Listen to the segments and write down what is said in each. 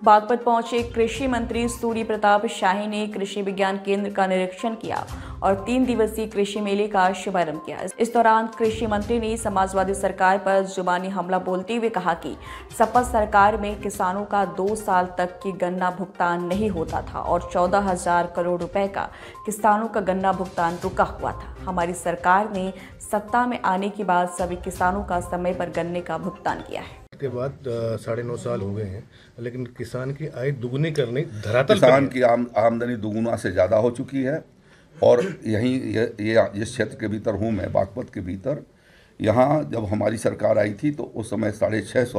बागपत पहुंचे कृषि मंत्री सूर्य प्रताप शाही ने कृषि विज्ञान केंद्र का निरीक्षण किया और 3 दिवसीय कृषि मेले का शुभारंभ किया। इस दौरान कृषि मंत्री ने समाजवादी सरकार पर जुबानी हमला बोलते हुए कहा कि सपा सरकार में किसानों का 2 साल तक की गन्ना भुगतान नहीं होता था और 14,000 करोड़ रुपए का किसानों का गन्ना भुगतान रुका हुआ था। हमारी सरकार ने सत्ता में आने के बाद सभी किसानों का समय पर गन्ने का भुगतान किया है। के बाद 9.5 साल हो गए हैं, लेकिन किसान की आय दुगनी करने धरातल किसान की आमदनी दुगुना से ज़्यादा हो चुकी है। और यहीं ये जिस क्षेत्र के भीतर हूँ मैं, बागपत के भीतर, यहाँ जब हमारी सरकार आई थी तो उस समय 650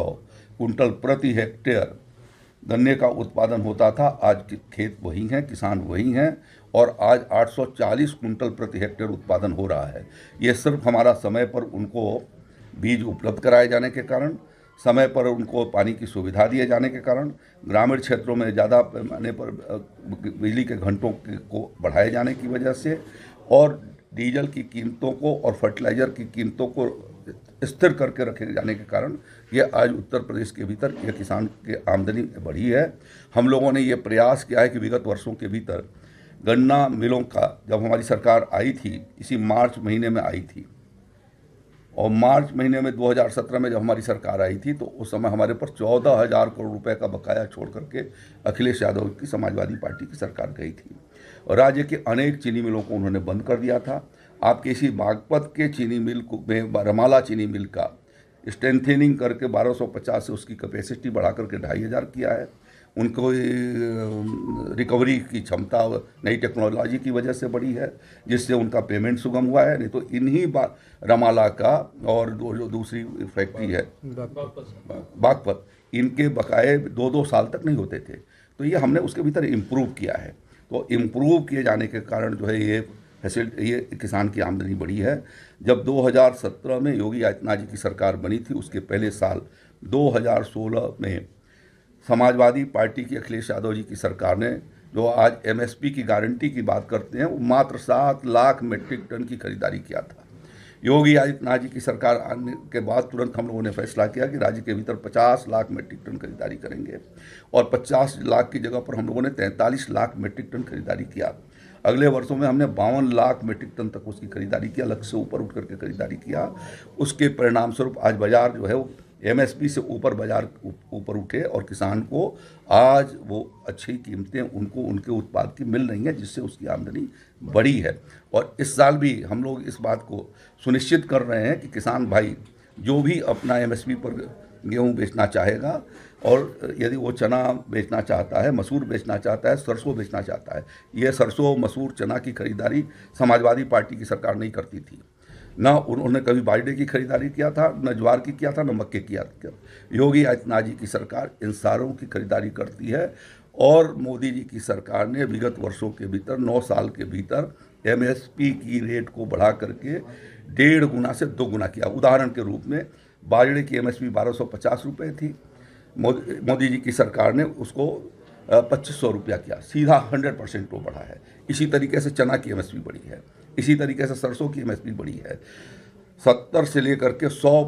कुंटल प्रति हेक्टेयर गन्ने का उत्पादन होता था। आज खेत वही हैं, किसान वही हैं और आज 840 कुंटल प्रति हेक्टेयर उत्पादन हो रहा है। ये सिर्फ हमारा समय पर उनको बीज उपलब्ध कराए जाने के कारण, समय पर उनको पानी की सुविधा दिए जाने के कारण, ग्रामीण क्षेत्रों में ज़्यादा पैमाने पर बिजली के घंटों को बढ़ाए जाने की वजह से और डीजल की कीमतों को और फर्टिलाइज़र की कीमतों को स्थिर करके रखे जाने के कारण ये आज उत्तर प्रदेश के भीतर ये किसान की आमदनी बढ़ी है। हम लोगों ने ये प्रयास किया है कि विगत वर्षों के भीतर गन्ना मिलों का, जब हमारी सरकार आई थी, इसी मार्च महीने में आई थी, और मार्च महीने में 2017 में जब हमारी सरकार आई थी तो उस समय हमारे पर 14,000 करोड़ रुपए का बकाया छोड़ करके अखिलेश यादव की समाजवादी पार्टी की सरकार गई थी और राज्य के अनेक चीनी मिलों को उन्होंने बंद कर दिया था। आपके इसी बागपत के चीनी मिल में रमाला चीनी मिल का स्ट्रेंथनिंग करके 1250 से उसकी कैपेसिटी बढ़ा करके 2,500 किया है। उनको रिकवरी की क्षमता नई टेक्नोलॉजी की वजह से बढ़ी है, जिससे उनका पेमेंट सुगम हुआ है। नहीं तो इन्हीं रमाला का और जो दूसरी फैक्ट्री है बागपत, इनके बकाये 2-2 साल तक नहीं होते थे। तो ये हमने उसके भीतर इम्प्रूव किया है। तो इम्प्रूव किए जाने के कारण जो है ये किसान की आमदनी बढ़ी है। जब 2017 में योगी आदित्यनाथ जी की सरकार बनी थी, उसके पहले साल 2016 में समाजवादी पार्टी की अखिलेश यादव जी की सरकार ने, जो आज एमएसपी की गारंटी की बात करते हैं, वो मात्र 7 लाख मीट्रिक टन की खरीदारी किया था। योगी आदित्यनाथ जी की सरकार आने के बाद तुरंत हम लोगों ने फैसला किया कि राज्य के भीतर 50 लाख मीट्रिक टन खरीदारी करेंगे और 50 लाख की जगह पर हम लोगों ने 43 लाख मीट्रिक टन खरीदारी किया। अगले वर्षों में हमने 52 लाख मीट्रिक टन तक उसकी खरीदारी किया, लक्ष्य से ऊपर उठ करके खरीदारी किया। उसके परिणाम स्वरूप आज बाजार जो है वो एमएसपी से ऊपर बाजार ऊपर उठे और किसान को आज वो अच्छी कीमतें उनको उनके उत्पाद की मिल रही हैं, जिससे उसकी आमदनी बढ़ी है। और इस साल भी हम लोग इस बात को सुनिश्चित कर रहे हैं कि किसान भाई जो भी अपना एमएसपी पर गेहूं बेचना चाहेगा और यदि वो चना बेचना चाहता है, मसूर बेचना चाहता है, सरसों बेचना चाहता है, ये सरसों मसूर चना की खरीदारी समाजवादी पार्टी की सरकार नहीं करती थी। ना उन्होंने कभी बाजरे की खरीदारी किया था, न ज्वार की किया था, न मक्के की किया। योगी आदित्यनाथ जी की सरकार इन सारों की खरीदारी करती है और मोदी जी की सरकार ने विगत वर्षों के भीतर 9 साल के भीतर एमएसपी की रेट को बढ़ा करके 1.5 गुना से 2 गुना किया। उदाहरण के रूप में बाजरे की एमएसपी 1250 रुपये थी, मोदी जी की सरकार ने उसको 2500 रुपया किया, सीधा 100% वो बढ़ा है। इसी तरीके से चना की एमएसपी बढ़ी है, इसी तरीके से सरसों की एमएसपी बढ़ी है। 70 से लेकर के 100